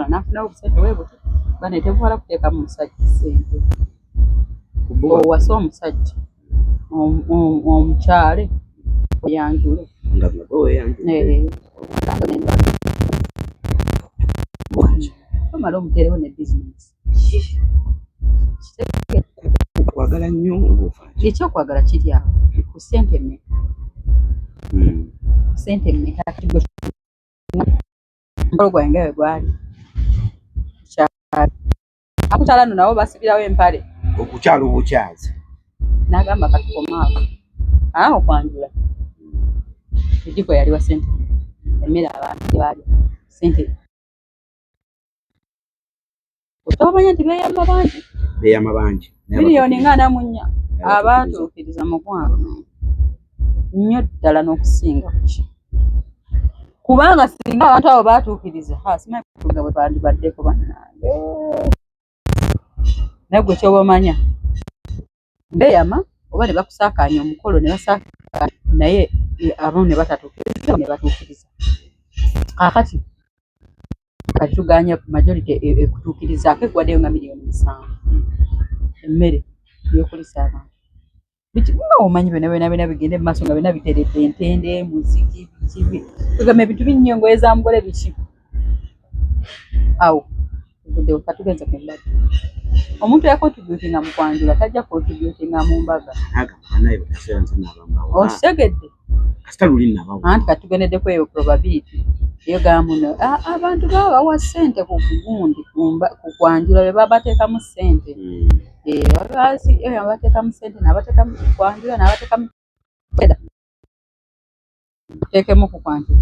omuwala n'afuna obusente weebuti bane tebuwala kuteeka mu musajja ssente owasa omusajja omukyale oyanjule omala omuterewo ne bizinesi kwagala nnyo ekyokwagala kiri awo ku ssente mmeka ssente mmeka omukolo gwange we gwali akukyala no nabo basibirawo empale okukyala obukyazi n'agamba katukomaawo okwanjula ejiko yaliwa ssente emmere abantu gyebaalya ssente otabamanya nti beeyama bangi miliyoni nga 44 abaatuukiriza mukwano nnyo ddala n'okusinga kuki kubanga singa abantu abo baatuukiriza simanyi kutuga bwe twandibaddeko bannange naye gwe kyoba omanya beeyama oba ne bakusaakaanya omukolo ne basaakaanya naye abamu ne batatuukiriza ne batuukiriza kaakati kati tuganya majority ekutuukirizaako eggwaddeyo nga miliyoni 7 emmere y'okulisa abantu bikiba omanyi byonna bigende mu maaso nga byonna biteredde entende muziki bikibi tugamba ebintu binnyo engoye za mugole biki awo budde katugenze ku mbadde omuntu yakontributinga mu kwanjula tajja kontributinga mu mbaga okitegedde anti katugeneddeko eyo probability eyo gamuno abantu baba bawa ssente ku gundi ku kwanjula be babateekamu ssente abazi abateekamu ssente n'abateekamu kwanjula n'abateekamu teekemu ku kwanjula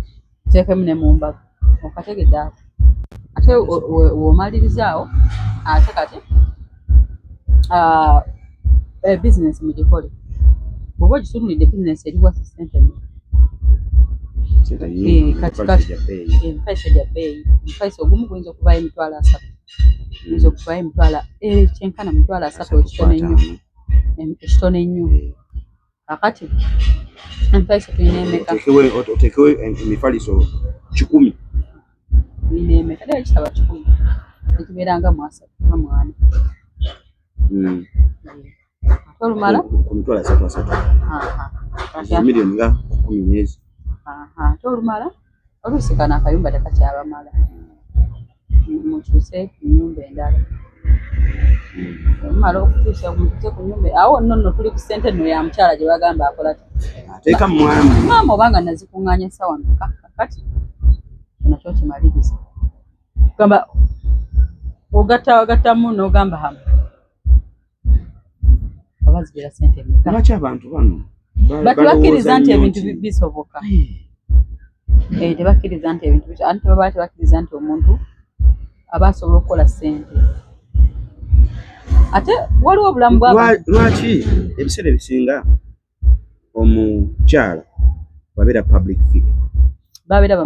teekemu ne mu mbaga okategedde ako ate w'omaliriza awo ate kati bizinesi mugikole bw'oba ogitunulidde bizinesi eriwa ssente emufayisa gya bbeeyi omufayisa ogumu guyinza okuvaayo emitwalo 3 guyinza okuvaayo emitwalo kyenkana mitwalo 3 ekitone ennyo kakati emufayisa tulina emeka oteekewo emifaliso 10 tulina emeka naye kitaba 10 ekibeera nga mu 3 nga mu 4 ate olumala ku mitwalo 3 miliyoni nga 10 nyezi ate olumala oluusi kano akayumba tekakyabamala mukyuse ku nnyumba endala olumala okukyusa mukyuse ku nyumba awo nno tuli ku ssente nno ya mukyala gye bagamba akola ateeka mwami obanga nazikuŋŋaanya sawa meka kati nakyo kimaliriza gamba ogattamu n'ogamba hamu abazigira ssente meka lwaki abantu bano tebakkiriza nti ebintu bisoboka tebakkiriza nti ebintu anti baba tebakkiriza nti omuntu aba asobola okukola ssente ate waliwo obulamu lwaki ebiseera ebisinga omukyala babeera public figure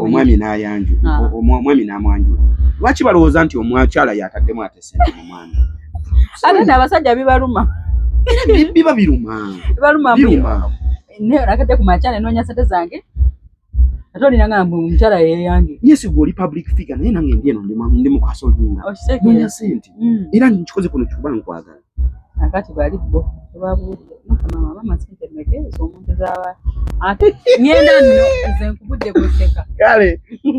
omwami n'ayanjula omwami n'amwanjula lwaki balowooza nti omukyala yataddemu ate ssente mu mwami ate n'abasajja bibaluma biba biruma nakadde ku makya nenoonya ssente zange ate olina nga omukyala yeyange yes gwe oli public figure naye nange ndi eno ndi mu kasolinga noonya ssente era nkikoze kuno kikuba nkwagala akati bali bo tebabuulire mukama mama ssente mekeeza omuntu z'abantu ate ngenda nno nze nkubudde kuseka kale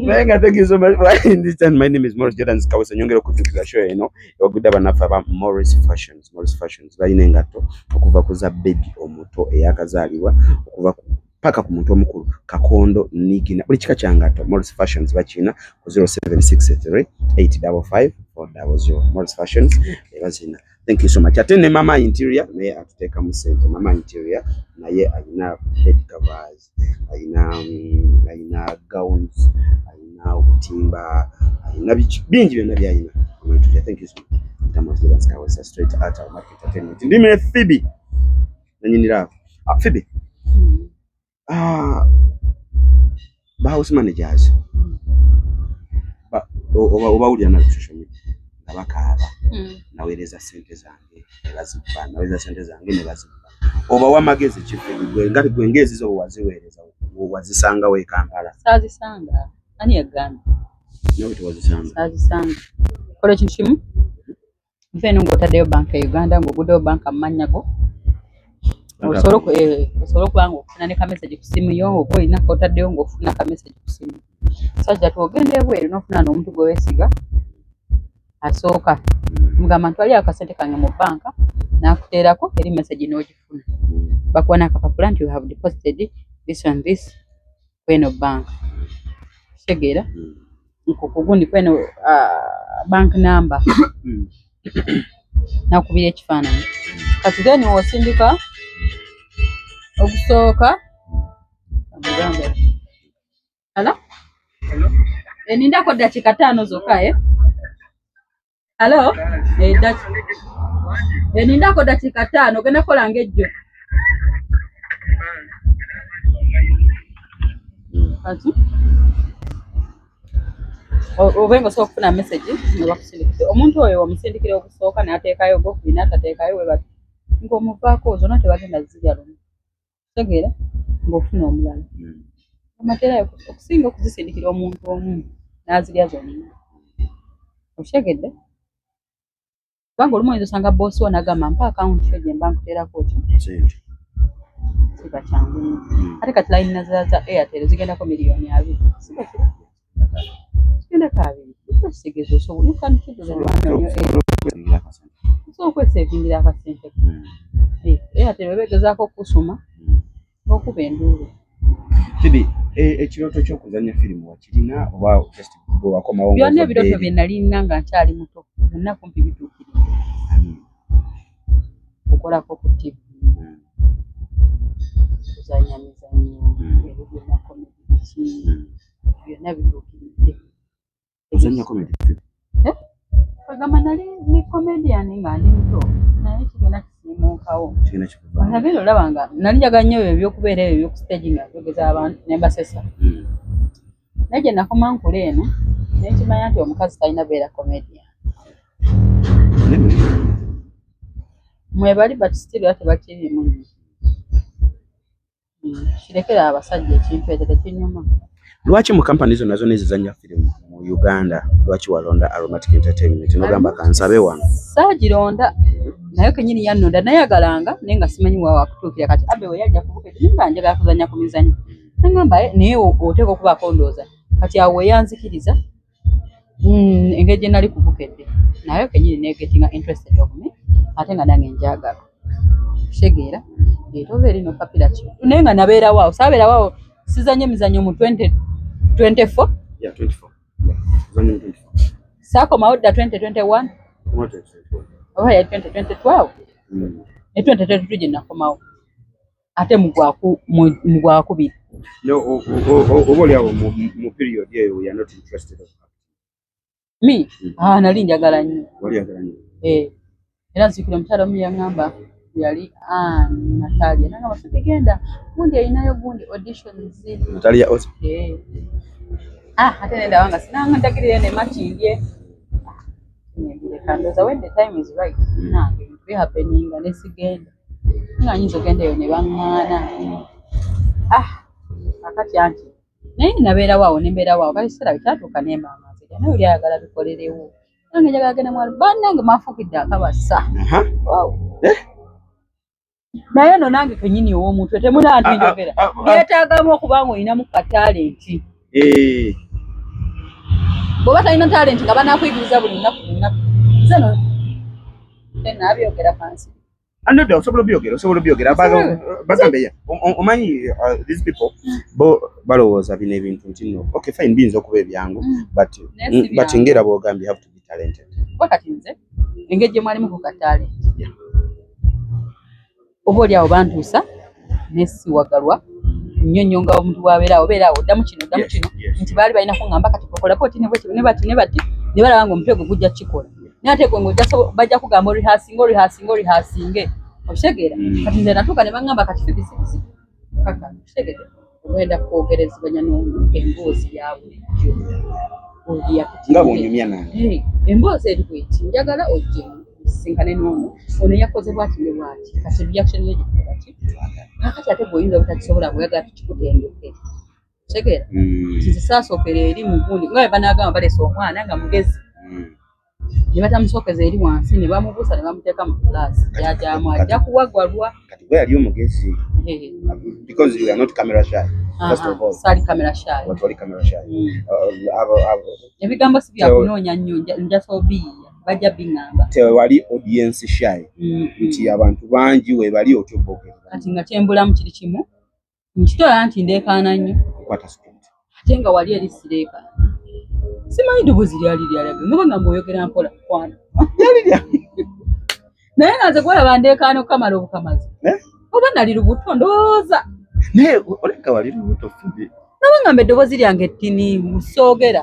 naye nga thank you so much for understand. My name is Morris Jordan Kawesa nyongera okujjukira show eno ogudde abanafu aba Morris Fashions balina engatto okuva ku za baby omuto eyakazaalibwa okuva paka ku muntu omukulu kakondo nigina buli kika kyangatto Morris Fashions bakina ku 0763 855 400 Morris Fashions ebazina. Thank you so much. Atene mama interior naye atuteeka mu ssente mama interior naye alina bed covers alina gowns alina obutimba alina bingi byonna byalina. Thank you so much. Tamati Kawesa straight out of market entertainment. Ndime Pheobe nanyinira Pheobe ba house managers oba ulya na social media nabakaaba naweereza ssente zange ne bazibba oba wamagezi kifugwe ngati gwe ngezi zo waziweereza wazisanga we Kampala saazisanga ani yagamba No, it was a azisanga kola ekintu kimu nfeeno ng'otaddeyo banka e Uganda ng'oguddeyo banka mu mannya go osobola okuba ng'ofuna ne kamesagi ku simu yo oba olina k'otaddeyo ng'ofuna kamesagi ku simu sajja twogenda ebweru n'ofuna n'omuntu gwe weesiga asooka mugamba nti waliyo akasente kange mu banka n'akuteerako eri mesagi n'ogifuna bakuwa n'akapapula nti you have deposited this and this kweno bank kitegeera nkukugundi kweno bank number nakubira ekifaananyi kati then w'osindika ogusooka hala nindako dakika 5 zokka halo nindako dakika 5 ogenda kukola ng'ejjo kati obenga osobola okufuna message nga bakusindikidde omuntu oyo wamusindikira ogusooka n'ateekayo gokubiri n'atateekayo we bati ng'omuvaako zonna tebagenda zirya lumu tegeera ng'ofuna omulala amaterayo okusinga okuzisindikira omuntu omu n'azirya zonna okitegedde kubanga olumu oyinza osanga boosi wo n'agamba mpa akawunti yo gye mba nkuteerako ki siba kyangu nnyo ate kati layini nazira za Airtel zigendako miliyoni 2 siba kiri zigendako 2 ekitegeeza osobola osobola okwesevingira akasente Airtel weba egezaako okusuma okuba enduulu Pheobe ekirooto ky'okuzannya firimu wakirina oba just bwe wakomawo byonna ebirooto bye nalina nga nkyali muto byonna kumpi bituukiridde okukolako ku TV kuzannya mizannyo ebyo byonna komedi byonna bituukiridde ozannya komedi bagamba nali ni comedian nga ndi muto naye kigenda kisiimuukawo nagenda olaba nga nali njagala nnyo ebyo ebyokubeera ebyo ebyokustage nga byogeza abantu ne mbasesa naye gye nakoma nkula eno naye kimanya nti omukazi talina beera comedian mwebali but still ate bakirimu nnyo kirekera abasajja ekintu ekyo tekinyuma lwaki mu kampani zonna zonna ezizannya firimu mu Uganda lwaki walonda Aromatic Entertainment nogamba kansabe wano saagironda naye kenyini yannonda nayagalanga naye nga simanyi wa wakutuukira kati abe we yajja kubuka nga njagala kuzannya ku mizannyo nagamba naye oteeka okubaako ndowooza kati awo weyanzikiriza engeri gye nali kubukedde naye kenyini negetinga interested of me ate nga nange njagala kitegeera etova erino kapira ki naye nga nabeerawo saabeerawo sizanye emizannyo mu 2024 saakomawo dda 2021 oba ya 2012 ne 2022 gye nakomawo ate mugwakubiri oba oliawo mu period eyo we are not interested of me nali njagala nnyo era nzikira omukyala omu yaŋŋamba yali Natalia nagamba tugenda gundi ayinayo gundi audition ziri Natalia ate nenda wanga sinanga ndagirire ne makindye kandoza when the time is right nange be happening ne sigenda nga nyinzo genda yo ne bangana akati anti naye nabeera waawo ne mbeera waawo kali sira bitatuuka ne mama nzija naye oli ayagala bikolerewo nange njagala genda mwali bannange mafukidde akabasa naye no nange kenyini ow'omuntu temuna nti njogera byetaagamu okuba nga olinamu katalenti bw'oba talina talenti nga banaakuyigiriza buli lunaku zeno nabyogera fansi anodda osobola obyogera bagambe omanyi these people bo balowooza bino ebintu nti no okay fine biyinza okuba ebyangu but ngera bwogambye have to be talented wakati nze engeri gye mwalimu ku katalenti oba oli awo bantuusa nesiwagalwa nnyo nga omuntu bwabeerawo beeraawo ddamu kino nti baali balina kuŋŋamba kati kola poti ne bati ne balaba nga omutwe gwe gujja kikola naye ate gwe bajja kugamba orihasinge okitegeera kati nze natuuka ne baŋŋamba kati fibisibisi kaka okitegeera ogenda kwogerezibanya emboozi ya bulijjo nga bwonyumya nange emboozi eri bweti njagala ojjemu sinkane n'ono ono yakoze bwati ne bwati kati reaction ye gikola ki nakati ate bw'oyinza obutakisobola bweyagala tukikutenduke Segera kizisasookera eri mu gundi nga banagamba balesa omwana nga mugezi ne batamusokeza eri wansi ne bamubuusa ne bamuteeka mu class yajamu ajja kuwagwalwa kati gwe yali omugezi because you are not camera shy first of all sali camera shy what wali camera shy ebigambo si bya kunoonya nnyo njasobiya bajja bingamba tewali audience shy nti abantu bangi we bali otyoboke kati nga kyembulamu kiri kimu nkitola nti ndeekaana nnyo kukwata script ate nga wali eri sireeka simanyi ddoboozi lyali lyalage nga banga oyogera mpola kwana naye nga nze gwalaba ndeekaana okukamala obukamazi oba nali lubuto ndowooza naye oleka wali lubuto Pheobe nabangamba eddoboozi lyange ttini musoogera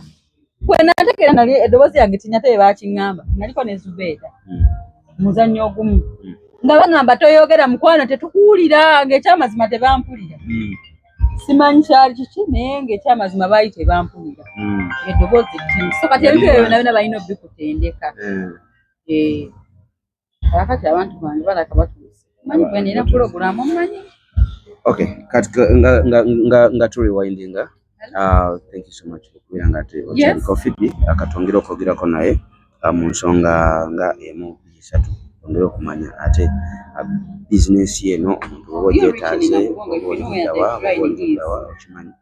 kwe nategeera nali eddoboozi lyange ttini ate baakiŋŋamba naliko ne zubeeda muzannyo ogumu nga bagamba toyogera mukwano tetukuwulira ng'ekyamazima tebampulira simanyi kyali kiki naye ng'ekyamazima baali tebampulira eddoboozi ttini so kati ebintu ebyo byonna balina obbikutendeka kakati abantu bange balaka batuuse manyi bwe nina pulogulaamu mmanyi okay kati nga tuliwindinga thank you so much okubeera nga otyaliko Pheobe akatwongera okwogerako naye mu nsonga nga emu isatu twongere okumanya ate bizinesi eno omuntu oba ogyetaaze okimanyi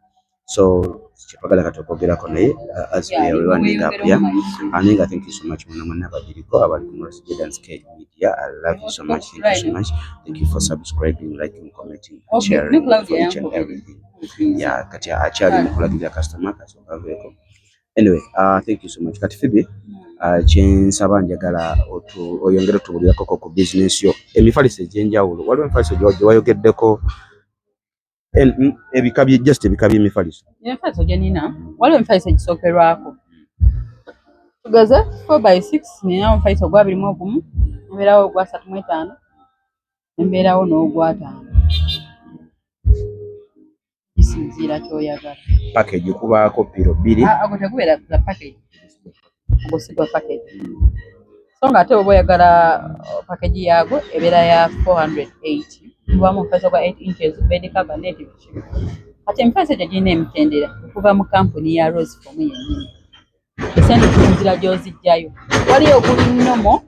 so kyetwagala kati okwogerako naye as we are running up here aninga thank you so much mwana abagiriko abali ku Morris Jordan's Media. I love you so much. Thank you for subscribing, liking, commenting, and sharing for each and everything. Yeah, kati achali mukulagira customer kasokaveko. Anyway, thank you so much. Kati Pheobe kyensaba njagala oyongere otubulirako ku business yo emifaliso egyenjawulo waliwo emifaliso gye wayogeddeko ebikabi just ebikabi emifaliso gye nina waliwo emifaliso egisookerwako tugeze 4x6 nina omufaliso gwa 21 embeerawo ogwa 35 embeerawo n'ogwa 5 kisinziira kyoyagala package kubaako piro 2 ago tegubeera za package ogusigwa package so nga ate oba oyagala package yago ebeera ya 480 kuba mu mufaliso gwa 8 inches bed cover net ate emifaliso gye girina emitendera okuva mu kampuni ya Rose Foam yennyini esente kisinziira gy'ozijjayo waliyo oguli nnomo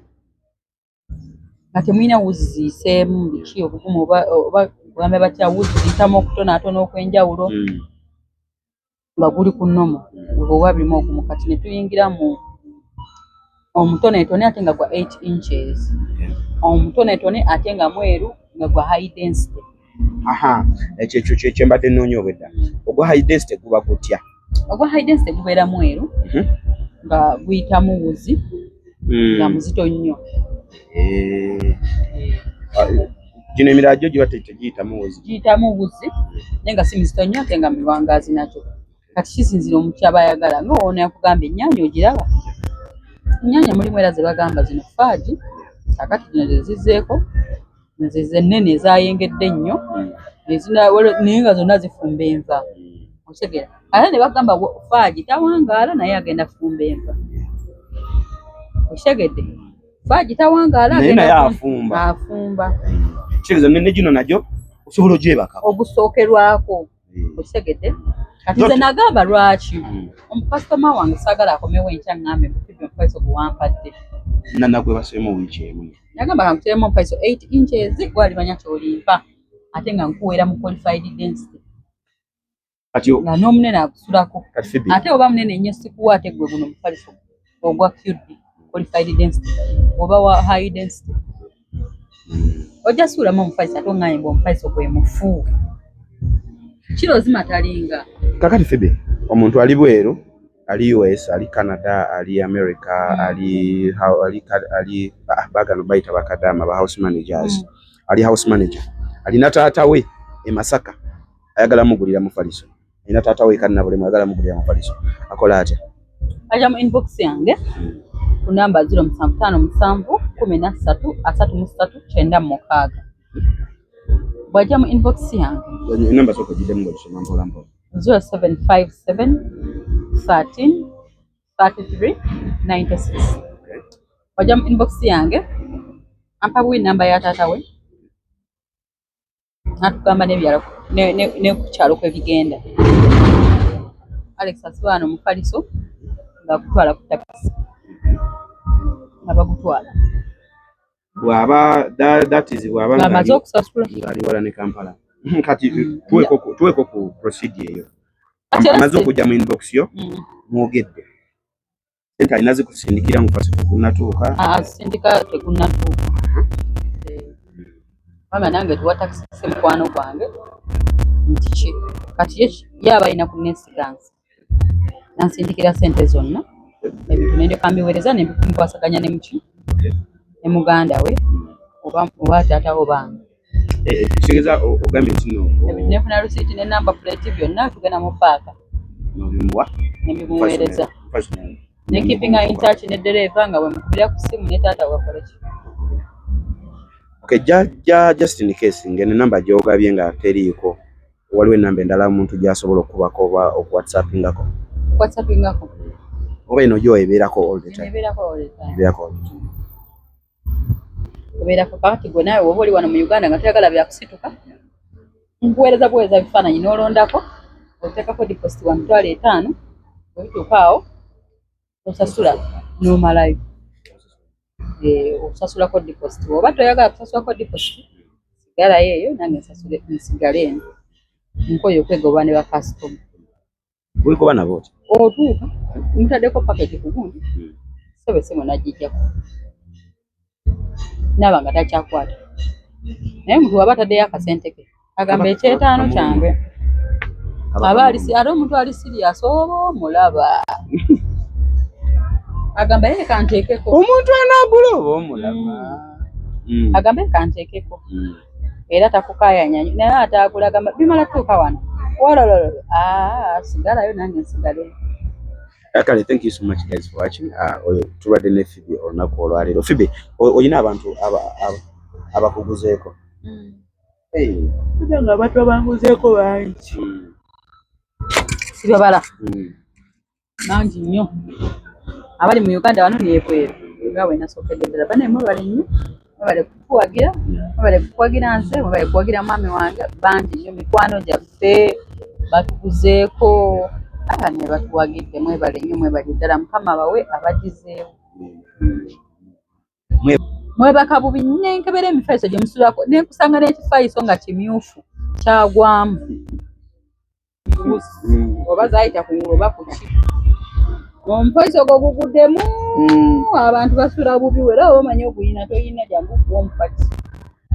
nga temulina wuzi ziyiseemu biki obugumu oba kugambe batya wuzi ziyitamu okutonaatona okw'enjawulo nga guli ku nnomo oba 21 kati ne tuyingira mu omutoneetone ate nga gwa 8 inches omutoneetone ate nga mweru nga gwa high density ekyo kyembadde nnoonya obwedda ogwa high density guba gutya ogwa high density gubeera mweru nga guyitamu wuzi nga muzito nnyo gino emirala gyo giba tegiyitamu wuzi giyitamu wuzi naye nga si mizito nnyo ate nga miwangaazi nakyo kati kisinzira omuntu aba ayagala nga ono yakugamba ennyaanya ogiraba ennyaanya mulimu era ze bagamba zino faaji kakati zino zezizzeeko nzize ennene ezayengedde ennyo naye nga zonna zifumba enva okitegera ate ne bagamba faaji tawangaala naye agenda kufumba enva okitegedde faaji tawangaala afumba kitegeeza ne gino nagyo osobola ogyebaka ogusookerwako okitegedde kati nze nagamba lwaki omukasitoma wange saagala akomewo enkya ŋŋambe mufibye omufaliso gwe wampadde nanagwe baseemu wiiki emu nagamba kankuteeremu omufaliso 8 inches gwalimanya kyolimpa ate nga nkuweera mu qualified density nga n'omunene agusulako ate oba munene nnyo sikuwa ate gwe guno omufaliso ogwa QD qualified density oba wa high density ojja suulamu omufaliso ate oŋŋambe mbu omufaliso gwe mufu kiro zimatalinga kakati Pheobe omuntu ali bweru ali US ali Canada ali America ali bagano bayita bakadama ba house managers ali house manager alina taata we e Masaka ayagala mugulira mufaliso alina taata we kana bule ayagala mugulira mufaliso akola atya aja mu inbox yange ku namba 0757133396 bwajja mu inbox yange namba zoko jidemu ngolisoma mpola mpola 0757133396 bwajja mu inbox yange ampa bwi namba ya taata we natugamba n'ebyalo ne ku kyalo kwe bigenda Alex asibano mufaliso nga kutwala ku taxi abagutwala bwaba that is bwaba ngamaze okusasula ngali wala ne Kampala kati tuweko ku procedure eyo amaze okujja mu inbox yo mwogedde sente alina zikusindikira mu faso tekunatuuka sindika tekunatuuka mama nange tuwa taxi mukwano gwange nti ki kati yaba alina ku nesigansi nansindikira sente zonna ebintu nendeka mbiweereza nembikwasaganya ne muki ne muganda we oba taatawo bange kitegeeza ogambye nti ebintu nefuna risiiti ne namba plate byonna tugenda mu paaka nembimuweereza ne keeping in touch ne ddereeva nga bwe mukubira ku ssimu ne taata wakola ki okay just in case ngene namba gy'ogabye nga teriiko waliwo enamba endala omuntu gy'asobola okubako oba okuwhatsappingako oba eno gyo ebeerako all the time ebeerako kakati gwe naawe woba oli wano mu Uganda nga toyagala byakusituka nkuweereza buweereza bifaananyi n'olondako oteekako deposit wa $5,000 bwebituuka awo osasula n'omalayo osasulako deposit oba toyagala kusasulako deposit sigalayo eyo nange nsigale eno nkoyo okwegoba ne bakasitoma weegoba nabo oti otuuka mutaddeko paketi ku gundi sebesemo nagijjako naaba nga takyakwata naye omuntu waba ataddeyo akasente ke agamba $5,000 kyange aba ate omuntu ali sirias oba omulaba agamba ye kanteekeko omuntu anaagula oba omulaba agamba ye kanteekeko era takukayanya naye ataagula agamba bimala tuuka wano wolololo sigalayo nange nsigale. Kale, thank you so much guys for watching. Tubadde ne Pheobe olunaku olwaleero. Pheobe, oyina abantu abakuguzeeko? Nga abantu abanguzeeko bangi sibabala bangi nnyo abali mu Uganda wano neebweru nga bwe nasookedde ddala bane mwebale nnyo mwebale kukuwagira nze mwebale kuwagira mwami wange bangi nnyo mikwano gyaffe batuguzeeko ne batuwagidde mwebale nnyo mwebale ddala Mukama bawe abagizeewo mwebaka bubi nenkebera emifaliso gye musulako nenkusanga n'ekifaliso nga kimyufu kyagwamu oba zaayita ku ngulu oba ku ki omufaliso ogwo guguddemu abantu basula bubi wera oba omanyi oguyina toyina jangu okuwa omufaliso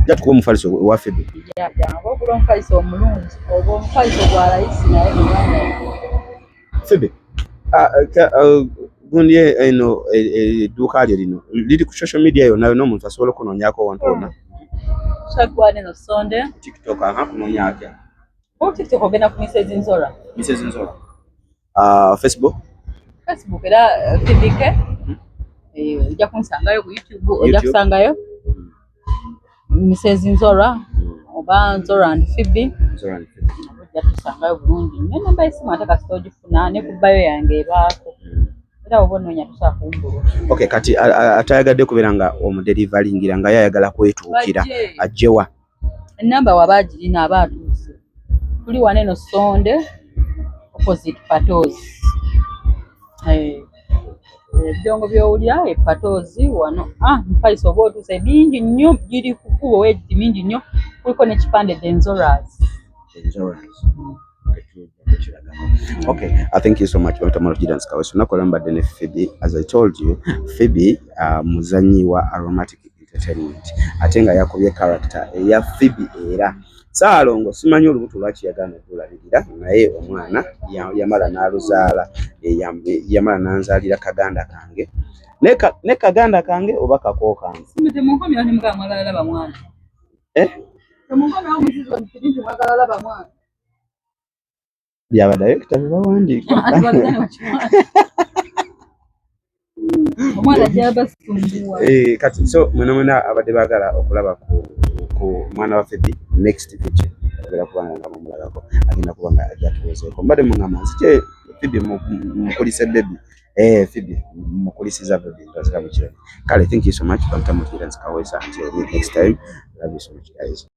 jatukuwa omufaliso wa Pheobe jangu okula omufaliso omulungi oba omufaliso gwa layisi naye Pheobe gundi eno edduuka lye lino liri ku social media yonna n'omuntu asobola okunoonyako wantu wonna Neno Sonde TikTok kunoonya atya TikTok ogenda ku Mrs. Nzora Facebook era Pheobe ojja kunsangayo ku YouTube ojja kusangayo Mrs. Nzora oba Nzora and Pheobe ojja tusangayo bulungi nnyo namba y'essimu ate kasita ogifuna ne ku bayo yange ebaako era oba onoonya tusobola kumbulwa. Okay, kati atayagadde kubeera nga omuderivalingira nga yayagala kwetuukira ajjewa ennamba waba agirina aba atuuse tuli wano eno Sonde opposite Patozi ebidongo by'owulira Patozi wano mufaliso oba otuuse bingi nnyo giri ku kkubo wegiti mingi nnyo kuliko n'ekipande Denzoras. Okay, thank you so much mbadde ne Pheobe. As I told you, Pheobe muzanyi wa Aromatic Entertainment ate nga yakubye character eya Pheobe era Saalongo simanyi olubuto lwaki yagana okulabirira naye omwana yamala n'aluzaala yamala n'anzaalira kaganda kange ne kaganda kange oba kako kange temunkomyawo ne mugaa mwagala laba mwana temunkomyawo musizi nti mwagala laba mwana byabaddayo ekitabo bawandiika omwana gyabasumbuwa kati so mwena abadde baagala okulaba ku mwana wa Pheobe next video ogera kubanga nga mumulabako agenda kuba nga ajja tuwezeeko mbadde muŋŋamba nzikye Pheobe mukulise baby Pheobe mukulisiza baby ndazika bukire kale thank you so much bantamukira nzikaweza until next time love you so much guys.